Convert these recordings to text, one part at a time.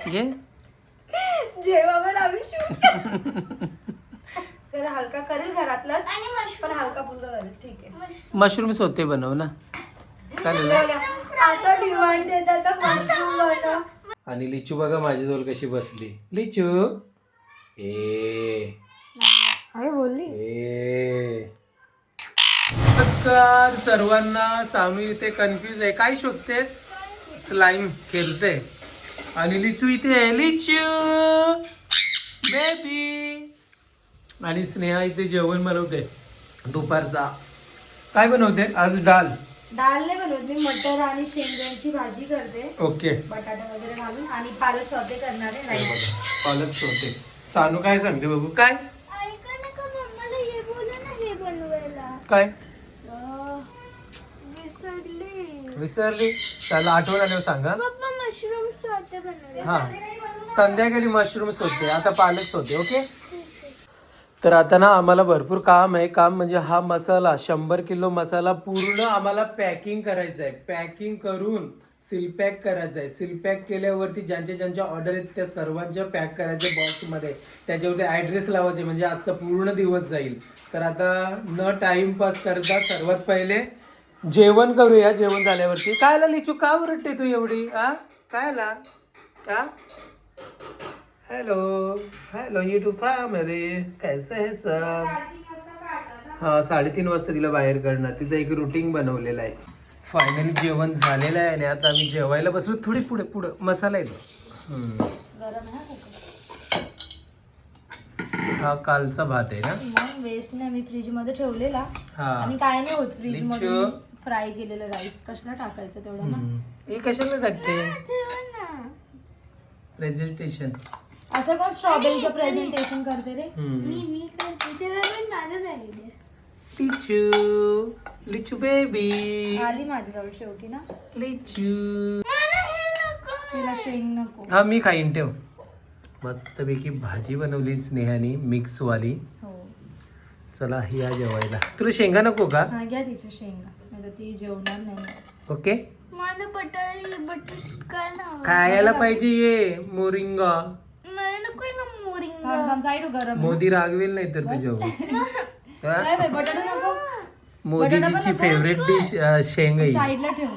घे. जेव्हा पण आम्ही तर हलका करेल घरातलाच पण हलका फुलका करेल. ठीक आहे. मशरूम सोते बनव ना. चालेल. असं डिमांड देतात तर मशरूम बनव. आणि लिचू बघा माझ्याजवळ कशी बसली. लिचू बोलली नमस्कार सर्वांना. सानू इथे कन्फ्युज आहे. काय शोधतेस? स्लाइम खेळते. आणि लिचू इथे आहे. लिचू बेबी. आणि स्नेहा इथे जेवण बनवते दुपारचा. काय बनवते आज? डाल नाही बनवत मी. मटर आणि शेंगदाण्याची भाजी करते. ओके. बटाटा वगैरे घालून आणि पालक सॉते करणार आहे. नाही पालक शोधते. सानू काय सांगते बघू? काय काय विसरली? त्याला आठवण आल्यावर सांगा. हा संध्याकाळी मशरूम्स होते. आता पालक होते. ओके. तर आता ना आम्हाला भरपूर काम आहे. काम म्हणजे हा मसाला 100 किलो मसाला पूर्ण आम्हाला पॅकिंग करायचा आहे. पॅकिंग करून सील पॅक करायचं आहे. सील पॅक केल्यावरती ज्यांच्या ऑर्डर आहेत त्या सर्वांच्या पॅक करायचे बॉक्समध्ये. त्याच्यावरती ॲड्रेस लावायचे म्हणजे आजचा पूर्ण दिवस जाईल. तर आता न टाइमपास करता सर्वात पहिले जेवण करूया. जेवण झाल्यावरती काय ला लिचू का ओरडते तू एवढी? काय ला? हॅलो हॅलो यूट्यूब फॅमिली कैसे है सब? हा 3:30 वाजता तिला बाहेर काढणार. तिचं एक रुटीन बनवलेलं आहे. फायनली जेवण झालेलं आहे आणि आता आम्ही जेवायला बसलो. थोडी पुढे मसाला येतो. हा कालचा भात आहे ना. वेस्ट नाही मी फ्रीज मध्ये ठेवलेला. हा. आणि काय नाही होत फ्रीज मध्ये फ्राय केलेलं राईस. कशाला टाकायचं तेवढं ना. हे कशाला टाकते? प्रेझेंटेशन. असं कोण स्ट्रॉबेरीचं प्रेझेंटेशन करते रे? मी करते ते माझंच आयडिया. लिचू लिचू बेबी आली माझ्याजवळ शेवटी ना. लिचू तिला शेंग नको. हा मी खाईन. ठेव. मस्तपैकी भाजी बनवली स्नेहाने मिक्स वाली. हो. चला या जेवायला. तुला शेंगा नको का? हा घ्या तिच्या शेंगा. नाही तर ती जेवणार नाही. ओके. मला बटर काय नाव? खायला पाहिजे ये मोरिंगा. नाही नको ना मोरिंग. थांब साईड गरम. मोदी रागवेल नाही तर तुझ्या. काय बाई बटाटा नको. मोदीजीची फेवरेट डिश शेंग आहे. साईडला ठेव.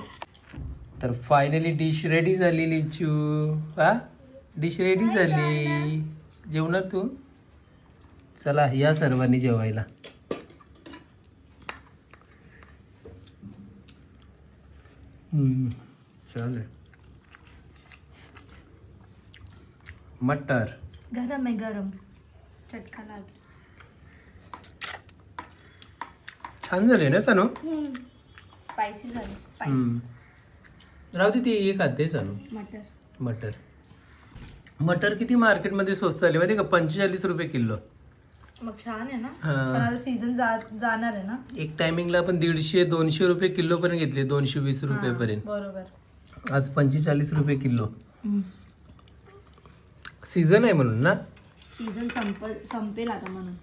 तर फायनली डिश रेडी झाली लिचू. डिश रेडी झाली. जेवणार तू? चला या सर्वांनी जेवायला. चालेल. मटर गरम आहे गरम. चटका लागला. छान झाले ना सानू? स्पायसी झाली. स्पायसी. राहू दे. ती एक खाते सानू. मटर मटर किती मार्केटमध्ये स्वस्त झाले माहिती का? 45 रुपये किलो. मग छान आहे ना. हा. पण आता सीझन जाणार आहे ना. एक टायमिंगला आपण 150-200 रुपये किलो पर्यंत घेतले. 220 रुपये पर्यंत. बरोबर. आज 45 रुपये किलो. सीझन आहे म्हणून ना. सीझन संपेल आता म्हणून.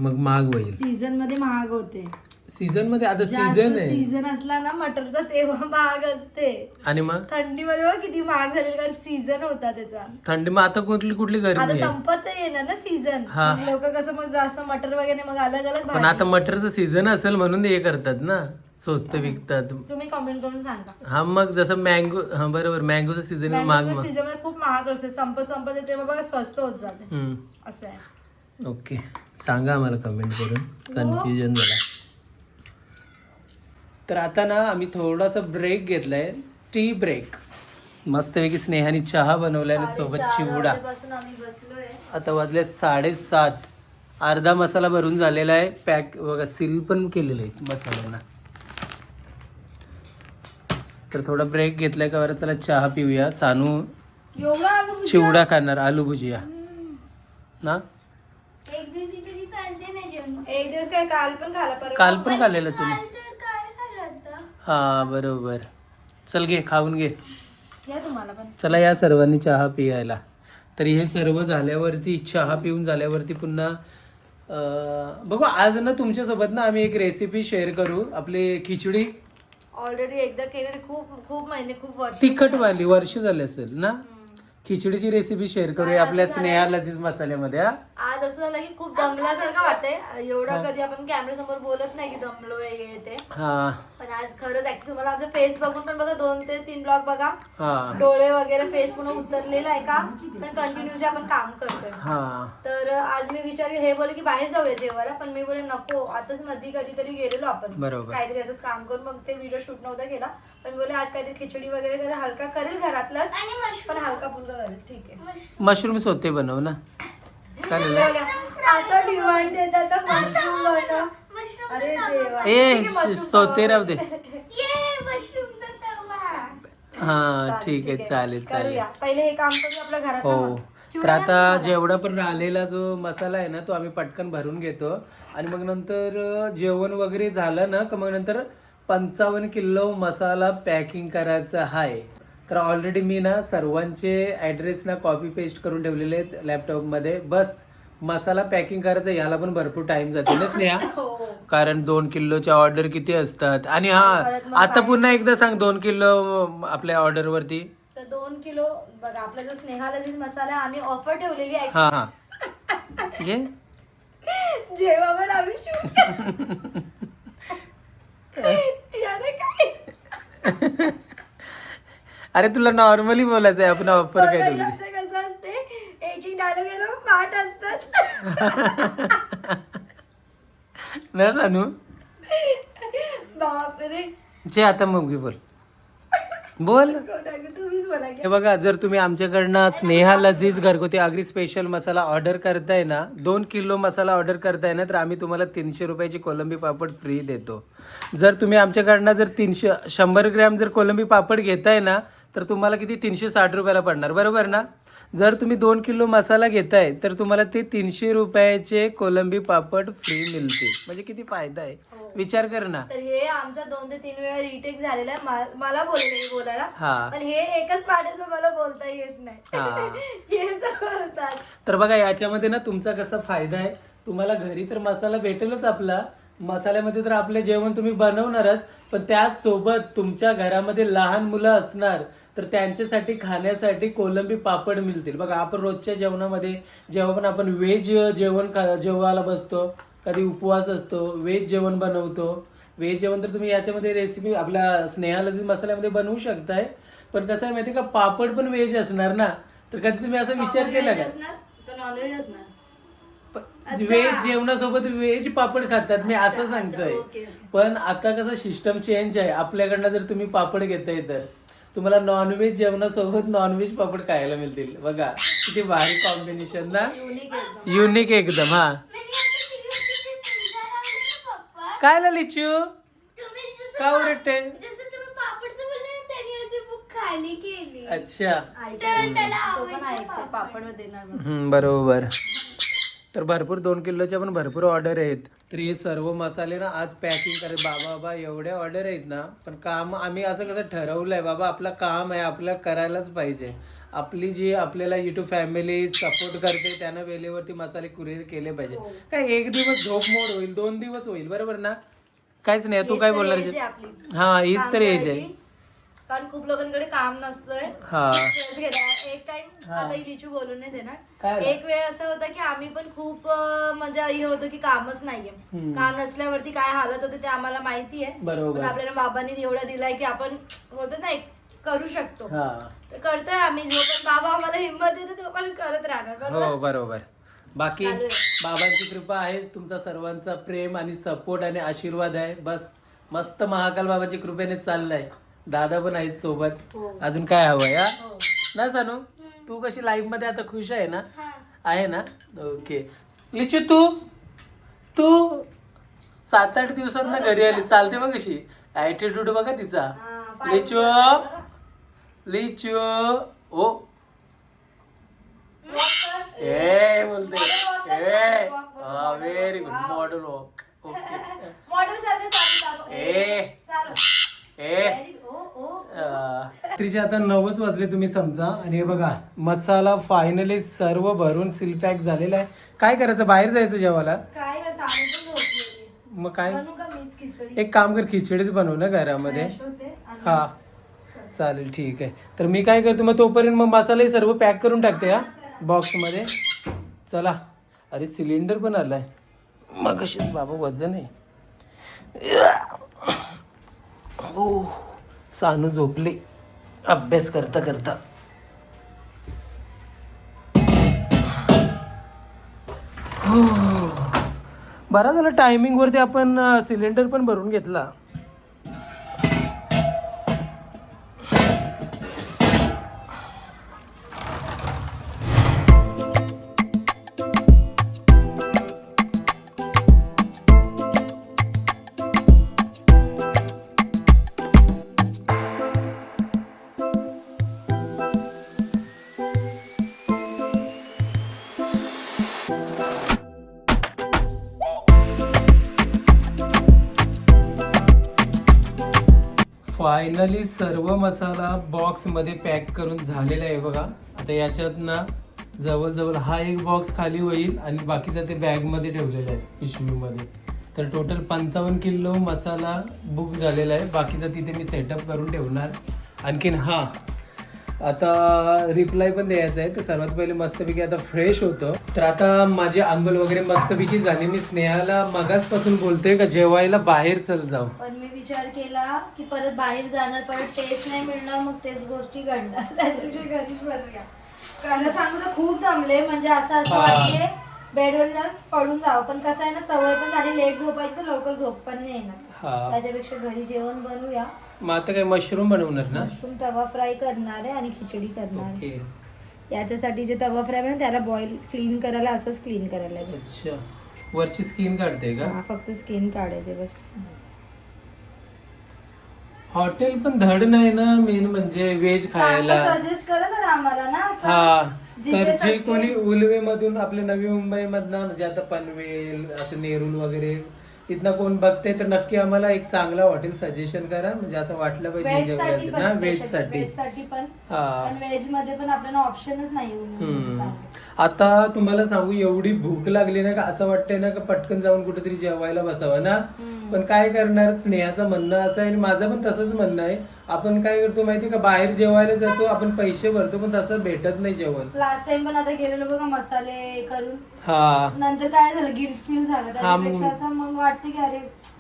मग महाग होईल. सीझन मध्ये महाग होते. सीझन मध्ये आता सीझन आहे. सीझन असला ना मटरचा तेव्हा महाग असते. आणि मग थंडीमध्ये बघ किती महाग झालेलं कारण सीझन होता त्याचा. थंडी मग आता कुठली आता गरमी आहे? संपत येणार ना सीझन. लोक कसं मग जास्त मटर वगैरे मग अलग अलग. पण आता मटरचं सीझन असेल म्हणून हे करतात ना. स्वस्त विकतात. तुम्ही कमेंट करून सांगा. हा मग जसं मँगो. हा बरोबर. मँगोचं सीझन महाग. सीझन मध्ये खूप महाग असते. संपत तेव्हा बघा स्वस्त होत जाते. असं आहे. ओके. सांगा आम्हाला कमेंट करून. कन्फ्युजन झाला. तर आता ना आम्ही थोडासा ब्रेक घेतलाय. Tea break. मस्तपैकी स्नेहाने चहा बनवलाय आणि सोबत चिवडा. आता वाजले 7:30. अर्धा मसाला भरून झालेला आहे. पॅक बघा सील पण केलेलं आहे मसाल्यांना. तर थोडा ब्रेक घेतलाय का बरं. चला चहा पिऊया. सानू चिवडा खाणार. आलू भुजिया ना. एक दिवस तरी चालते ना जेवण. एक दिवस काय काल पण खाला. काल पण खाल्लेलं असेल. काय खाल्लं होतं? हा बरोबर. चल घे खाऊन घे. या तुम्हाला पण. चला या सर्वांनी चहा पियायला. तर हे सर्व झाल्यावरती चहा पिऊन झाल्यावरती पुन्हा बघू आज ना तुमच्यासोबत ना आम्ही एक रेसिपी शेअर करू. आपली खिचडी ऑलरेडी एकदा केली. खूप महिने खूप वर्ष. तिखटवाली वर्ष झाले असेल ना. खिचडीची रेसिपी शेअर करूया काय आपल्या असं स्नेहा लजीज मसाल्यामध्ये हा. आज असं झालं की खूप दमल्यासारखं वाटतंय. एवढं कधी आपण कॅमेरा समोर बोलत नाही की दमलोय हे ते. हा पण आज खरंच ऍक्च्युली तुम्हाला आपले फेस बघून पण बघा 2 ते 3 ब्लॉग बघा. हा डोळे वगैरे फेस पूर्ण उतरलेला आहे का पण कंटिन्युअसली आपण काम करतोय. हा तर आज मी विचार हे बोले की बाहेर जाऊया जेवायला पण मी बोले नको आताच मध्ये कधीतरी गेलेलो आपण बरोबर. काहीतरी असंच काम करून मग ते व्हिडिओ शूट नव्हता केला पण बोले आज काहीतरी खिचडी वगैरे करेल हलका करेल घरातलंच पण हलका फुलका करेल. ठीक आहे मशरूम्स होते बनव ना चालेल ना? असं डिमांड देतात तर मशरूम बनव. अरे देवा ए ठीक आहे, mushroom सोते तवा राहू दे. ये मशरूमचा तवा. हा ठीक आहे चालेल चालेल. करूया पहिले हे काम करू आपल्या घरात हो तर आता जेवढा पण राहिलेला जो मसाला आहे ना तो आम्ही पटकन भरून घेतो आणि मग नंतर जेवण वगैरे झालं ना का मग नंतर 55 किलो मसाला पॅकिंग करायचा आहे. तर ऑलरेडी मी ना सर्वांचे ॲड्रेस ना कॉपी पेस्ट करून ठेवलेले आहेत लॅपटॉपमध्ये. बस मसाला पॅकिंग करायचा याला पण भरपूर टाइम जाते ना स्नेहा कारण 2 किलोच्या ऑर्डर किती असतात. आणि हा आता पुन्हा एकदा सांग 2 किलो आपल्या ऑर्डर वरती. तर 2 किलो बघा आपला जो स्नेहा लजीज मसाला आम्ही ऑफर ठेवलेली आहे हा हा घे जेव्हा पण आम्ही शूट यारे काय अरे तुला नॉर्मली बोलायचं आहे आपण ऑफर काय ठेवली. महिलांचं कसं असते एक एक डायलॉग येतो पाठ असतात ना सांगू बापरे जे आता मग बोल बोल. तुम्हीच बोला की. हे बघा जर तुम्ही आमच्याकडनं स्नेहा लजीज घरगुती आगरी स्पेशल मसाला ऑर्डर करताय ना 2 किलो मसाला ऑर्डर करताय ना तर आम्ही तुम्हाला 300 रुपयाची कोलंबी पापड फ्री देतो. जर तुम्ही आमच्याकडनं जर 100 ग्रॅम जर कोलंबी पापड घेताय ना तर तुम्हाला किती 360 रुपयाला पडणार बरोबर ना. जर तुम्ही 2 किलो मसाला घेताय तर तुम्हाला ते 300 रुपयाचे कोलंबी पापड फ्री मिळतील. म्हणजे किती फायदा आहे विचार कर ना. तर हे आमचा 2 ते 3 वेळा रिटेक झालेला आहे मला बोलले बोलायला हा पण हे एकच पाठाचं मला बोलता येत नाही हा. हे बोलतात. तर बघा याच्यामध्ये ना तुमचा कसा फायदा आहे. तुम्हाला घरी तर मसाला भेटेलच आपला मसाल्यामध्ये तर आपले जेवण तुम्ही बनवणारच पण त्याच सोबत तुमच्या घरामध्ये लहान मुलं असणार तर त्यांच्यासाठी खाण्यासाठी कोलंबी पापड मिळतील. बघा आपण रोजच्या जेवणामध्ये जेव्हा पण आपण व्हेज जेवण जेवायला बसतो कधी उपवास असतो व्हेज जेवण बनवतो. व्हेज जेवण तर तुम्ही याच्यामध्ये रेसिपी आपल्या स्नेहा लजीज मसाल्यामध्ये बनवू शकताय पण कसं आहे माहिती का पापड पण व्हेज असणार ना. तर कधी तुम्ही असा विचार केला का नॉनव्हेज असणार व्हेज जेवणासोबत व्हेज पापड खातात मी असं सांगतोय. पण आता कसं सिस्टम चेंज आहे आपल्याकडनं जर तुम्ही पापड घेताय तर तुम्हाला नॉनव्हेज जेवणासोबत नॉनव्हेज पापड खायला मिळतील. बघा किती भारी कॉम्बिनेशन ना युनिक एकदम. हा काय ला लिचू का उरटते जसं तुम्ही पापडचं बोलले ना त्यांनी अशी बुक खाली केली. अच्छा तो पण ऐकते पापड देणार म्हणून. बरोबर. तर भरपूर 2 किलोच्या पण भरपूर ऑर्डर आहेत. तर हे सर्व मसाले ना आज पॅकिंग करे बाबा एवढ्या ऑर्डर आहेत ना पण काम आम्ही असं कसं ठरवलंय बाबा आपलं काम आहे आपल्याला करायलाच पाहिजे. आपली जी आपल्याला युट्यूब फॅमिली सपोर्ट करते त्यांना वेळेवरती मसाले कुरिअर केले पाहिजे. काय एक दिवस झोप मोड होईल 2 दिवस होईल बरोबर ना. काहीच नाही तू काय बोलणार हा हीच तर एज आहे कारण खूप लोकांकडे काम नसतोय. हा एक टाइम आता लिचू बोलून नाही देणार. एक वेळ असं होतं की आम्ही पण खूप म्हणजे हे होतं की कामच नाहीये. काम नसल्यावरती काय हालत होते ते आम्हाला माहिती आहे. बरोबर. आपल्याला बाबांनी एवढा दिलाय की आपण होतं ना करू शकतो करतोय आम्ही. जो पण बाबा आम्हाला हिंमत देतो तो पण करत राहणार. हो बरोबर. बाकी बाबांची कृपा आहे तुमचा सर्वांचा प्रेम आणि सपोर्ट आणि आशीर्वाद आहे. बस मस्त महाकाल बाबाच्या कृपेने चाललाय. दादा पण आहेत सोबत. अजून काय हवंय हा ना सानू तू कशी लाईफ मध्ये आता खुश आहे ना आहे ना. ओके लिचू तू 7-8 दिवसात ना घरी आली चालते बघ कशी ऍटिट्यूड बघा तिचा. लिचू ओ ए बोलते ए very good modern walk. Okay model सारखं रात्रीचे आता 9 वाजले तुम्ही समजा. आणि हे बघा मसाला फायनली सर्व भरून सील पॅक झालेला आहे. काय करायचं बाहेर जायचं जेवायला काय मग काय बनवू का मीच खिचडी. एक काम कर खिचडीच बनवू ना घरामध्ये. हा चालेल ठीक आहे. तर मी काय करतो मग तोपर्यंत मग मसाले सर्व पॅक करून टाकते हा बॉक्समध्ये. चला. अरे सिलेंडर पण आलाय मग कशी बाबा वजन आहे. हो सानू झोपले अभ्यास करता करता. बरा झालं टायमिंग वरती आपण सिलेंडर पण भरून घेतला. फायनली सर्व मसाला बॉक्समध्ये पॅक करून झालेला आहे बघा. आता याच्यात ना जवळजवळ हा एक बॉक्स खाली होईल आणि बाकीचा ते बॅगमध्ये ठेवलेला आहे पिशवीमध्ये. तर टोटल 55 किलो मसाला बुक झालेला आहे. बाकीचा तिथे मी सेटअप करून ठेवणार. आणखीन हा आता रिप्लाय पण द्यायचा आहे. तर सर्वात पहिले मस्तपैकी आता फ्रेश होतो. तर आता माझी आंघोळ वगैरे मस्तपैकी झाली. मी स्नेहाला मगासपासून बोलतोय का जेवायला बाहेर चल जाऊ. पण मी विचार केला की परत बाहेर जाणार, परत टेस्ट नाही मिळणार, मग तेच गोष्टी घडणार. त्याच्यापेक्षा घरीच बनवूया. कारण सांगू तर खूप दमले, म्हणजे असं वाटते बेडवर जाऊन पडून जावं. पण कसं आहे ना, सवय पण झाली लेट झोपायची तर लवकर झोप पण नाही येणार. त्याच्यापेक्षा घरी जेवण बनवूया. मग आता काय मशरूम बनवणार ना? मशरूम तवा फ्राय करणार आहे आणि खिचडी करणार आहे. याच्यासाठी जे तवा फ्राय आहे त्याला बॉईल क्लीन करायला असंच क्लीन करायला लागेल. अच्छा वरची स्किन काढते का? फक्त स्किन काढायचे बस. हॉटेल पण धड नाही ना मेन म्हणजे व्हेज खायला. सजेस्ट करा जरा आम्हाला ना. हा तर जे कोणी उलवे मधून आपले नवी मुंबई मधनं म्हणजे आता पनवेल असं नेरूल वगैरे इथनं कोण बघते तर नक्की आम्हाला एक चांगला हॉटेल सजेशन करा. म्हणजे असं वाटलं पाहिजे जेवणात ना व्हेज साठी पण. व्हेज मध्ये पण आपल्याला ऑप्शनच नाही. आता तुम्हाला सांगू एवढी भूक लागली ना का असं वाटतंय ना का पटकन जाऊन कुठेतरी जेवायला बसावं ना. पण काय करणार, स्नेहाचं म्हणणं असं आहे आणि माझं पण तसंच म्हणणं आहे. आपण काय करतो माहिती का, बाहेर जेवायला जातो आपण पैसे भरतो पण तसं भेटत नाही जेवण. लास्ट टाइम पण आता गेलेलो बघा मसाले करून. हा नंतर काय झालं गिल्ट फील झालं. त्यापेक्षा असं मग वाटतं की अरे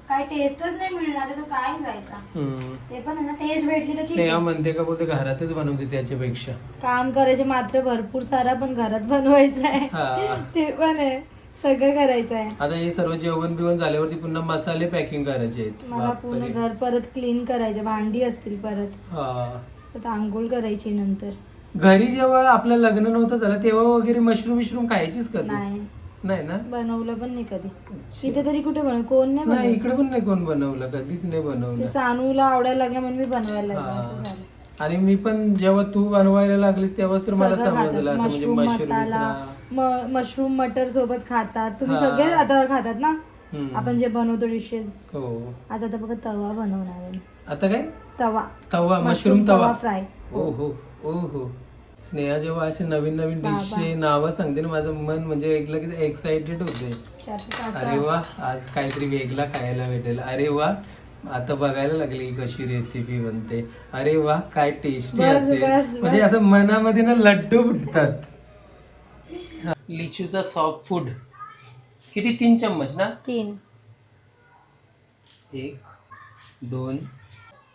काय टेस्टच नाही मिळणार तर काय जायचं. ते पण आहे ना, टेस्ट भेटली तर स्नेहा म्हणते का बोलते घरातच बनवते त्याच्यापेक्षा. काम करायचे मात्र भरपूर सारा पण घरात बनवायचं आहे ते पण आहे. सगळं करायचं आहे. आता हे सर्व जेवण बिवण झाल्यावरती पुन्हा मसाले पॅकिंग करायचे आहेत. मला पूर्ण घर परत क्लीन करायचे, भांडी असतील परत आंघोळ करायची. नंतर घरी जेव्हा आपलं लग्न नव्हतं झालं तेव्हा वगैरे मशरूम खायचीच का? नाही ना, बनवलं पण नाही कधी. इथे तरी कुठे बनव, कोण नाही इकडे पण नाही कोण बनवलं, कधीच नाही बनवलं. सानूला आवडायला लागलं म्हणून मी बनवायला लागले. आणि मी पण जेव्हा तू बनवायला लागलीस तेव्हाच तर मला समजलं असं म्हणजे मशरूम मटर सोबत खातात तुम्ही सगळे आता खातात ना आपण जे बनवतो डिशेस. आता तर बघा तवा बनवणार आहे. आता काय तवा मशरूम तवा फ्राय. हो स्नेहा जेव्हा असे नवीन नवीन डिशचे नावं सांगते ना माझं मन म्हणजे ऐकलं की एक्साइटेड होते. अरे वा आज काहीतरी वेगळा खायला भेटेल. अरे वा आता बघायला लागली कशी रेसिपी बनते. अरे वा काय टेस्टी असेल. म्हणजे असं मनामध्ये ना लड्डू फुटतात. लिचूचा सॉफ्ट फूड किती 3 चम्मच ना? 3 1 2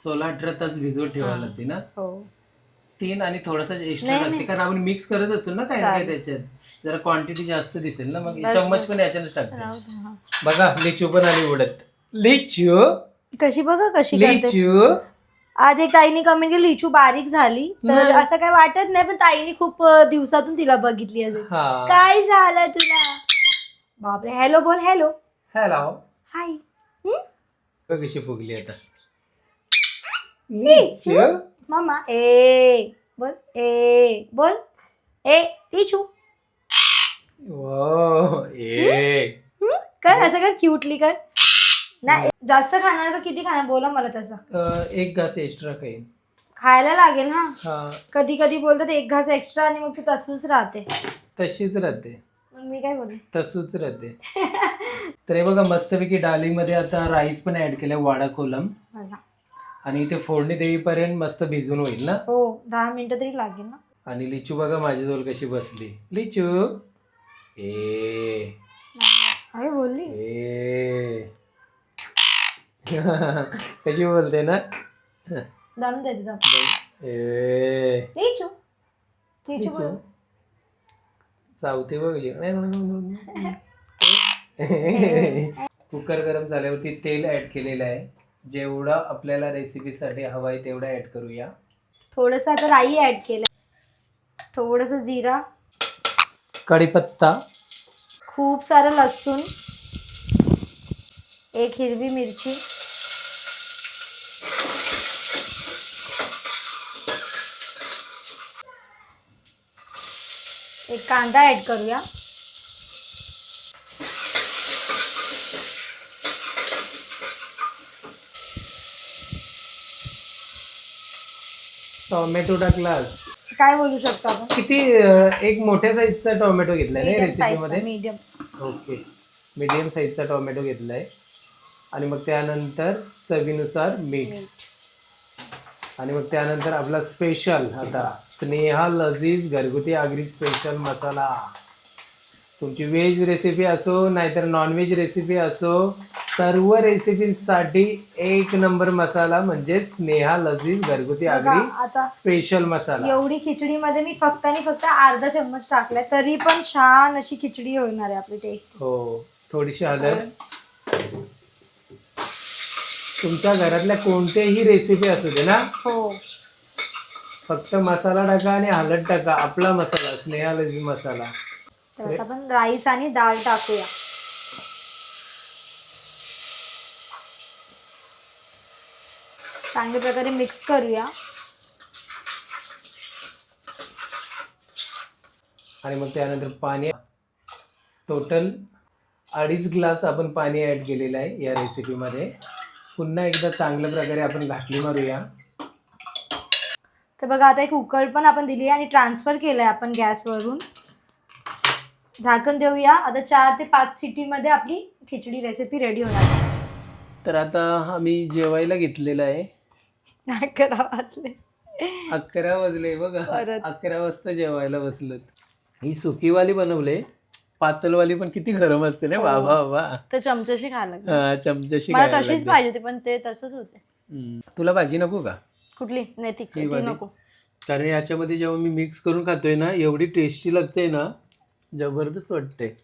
16-18 तास भिजवत ठेवायला लागते ना? 3 आणि थोडासा एक्स्ट्रा लागते कारण आपण मिक्स करत असतो ना काय काय त्याच्यात जरा क्वांटिटी जास्त दिसेल ना. मग चम्मच पण याच्यानंच टाकते. बघा लिचू पण आली उडत. लिचू कशी बघा कशी लिचू. आज एक ताईने कमेंट केली लिचू बारीक झाली तर असं काय वाटत नाही पण ताईने खूप दिवसातून तिला बघितली असेल. काय झालं तुला? बापरे. हॅलो बोल. Hello hi. कशी फुगली आता लिचू मामा. ए बोल ए लिचू. कर असं कर क्यूटली कर. नाही जास्त खाणार का किती खाणार बोला मला. तसं 1 घास एक्स्ट्रा खायला लागेल ना. कधी कधी बोलतात 1 घास एक्स्ट्रा आणि मग ती तशीच राहते. मग मी काय बोलले तसूच राहते. तर हे बघा मस्तपैकी डाळीमध्ये आता राईस पण ऍड केलाय वाडा कोलम. आणि इथे फोडणी देईपर्यंत मस्त भिजून होईल ना. हो 10 मिनिटं तरी लागेल ना. आणि लिचू बघा माझ्याजवळ कशी बसली. लिचू ए अरे बोलली ए कशी बोलते ना. दम दे दम. ए लिचू लिचू लिचू बोल. चावते बघ कुकर गरम झाल्यावरती तेल ऍड केलेलं आहे. जेवढा आपल्याला रेसिपीसाठी हवा आहे तेवढा ऍड करूया. थोडंसं आता राई ऍड केलं, थोडंसं जिरा, कढीपत्ता, खूप सारं लसूण, एक हिरवी मिरची, एक कांदा ऍड करूया. टोमॅटो टाकलास. काय बोलू शकतो आपण? किती एक मोठ्या साईजचा टोमॅटो घेतलाय ना रेसिपी मध्ये. मीडियम. ओके मीडियम साईजचा टोमॅटो घेतलाय. आणि मग त्यानंतर चवीनुसार मीठ. आणि मग त्यानंतर आपला स्पेशल आता स्नेहा लजीज घरगुती आगरी स्पेशल मसाला. तुमची व्हेज रेसिपी असो नाहीतर नॉनव्हेज रेसिपी असो, सर्व रेसिपीसाठी एक नंबर मसाला म्हणजे स्नेहा लजीज घरगुती आगरी आता स्पेशल मसाला. एवढी खिचडीमध्ये मी फक्त आणि फक्त अर्धा चम्मच टाकलाय, तरी पण छान अशी खिचडी होणार आहे आपली टेस्ट. हो थोडीशी हळद. तुमच्या घरातल्या कोणतेही रेसिपी असू दे ना, हो फक्त मसाला टाका आणि हळद टाका. आपला मसाला स्नेहा लजीज मसाला. तर आता आपण राईस आणि डाळ टाकूया. चांगल्या प्रकारे मिक्स करूया. आणि मग त्यानंतर पाणी टोटल 2.5 ग्लास आपण पाणी ऍड केलेलं आहे या रेसिपीमध्ये. पुन्हा एकदा चांगल्या प्रकारे आपण घाटली मारूया. तर बघा आता एक उकळ पण आपण दिली आहे आणि ट्रान्सफर केलंय आपण गॅसवरून. झाकण देऊया. आता 4 ते 5 सिटीमध्ये आपली खिचडी रेसिपी रेडी होणार आहे. तर आता आम्ही जेवायला घेतलेलं आहे. 11 वाजले. 11 वाजले बघा. परत. 11 वाजता जेवायला बसलो. ही सुकीवाली बनवले. पातळवाली पण किती गरम असते ना. बाबा बाबा तर चमच्याशी खायला लागलं. चमच्याशी मला खायला तशीच लागते. पाहिजे होती पण ते तसंच होते. तुला भाजी नको का? कुठली नैतिक ही ती वाली? नको. कारण याच्यामध्ये जेव्हा मी मिक्स करून खातोय ना, एवढी टेस्टी लागते ना, जबरदस्त वाटते.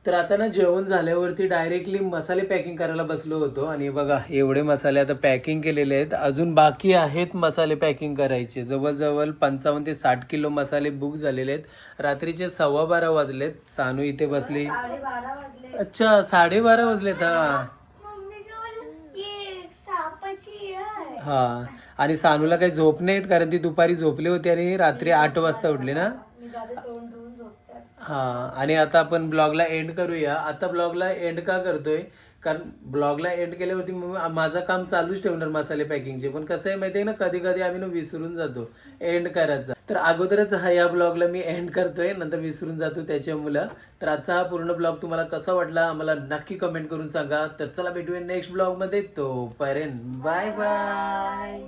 तर आता ना जेवण झाल्यावरती डायरेक्टली मसाले पॅकिंग करायला बसलो होतो. आणि बघा एवढे मसाले आता पॅकिंग केलेले आहेत. अजून बाकी आहेत मसाले पॅकिंग करायचे. जवळजवळ 55 ते 60 किलो मसाले बुक झालेले आहेत. रात्रीचे 12:15 वाजलेत. सानू इथे बसली. 12:30 वाजले. अच्छा 12:30 वाजलेत. हा मम्मी जवळ ये सापाची आहे. हा. आणि सानूला काही झोप नाहीत कारण ती दुपारी झोपली होती आणि रात्री 8 वाजता उठली ना. मी जाते तोंड धुवून झोपते. हा. आणि आता आपण ब्लॉगला एंड करूया. आता ब्लॉगला एंड का करतोय कारण ब्लॉगला एंड केल्यावरती माझं काम चालूच ठेवणार मसाले पॅकिंगचे. पण कसं आहे माहिती आहे ना, कधी कधी आम्ही ना विसरून जातो एंड करायचा. तर अगोदरच या ब्लॉगला मी एंड करतोय, नंतर विसरून जातो त्याच्यामुळं. तर आजचा हा पूर्ण ब्लॉग तुम्हाला कसा वाटला आम्हाला नक्की कमेंट करून सांगा. तर चला भेटूया नेक्स्ट ब्लॉगमध्ये. तोपर्यंत बाय बाय.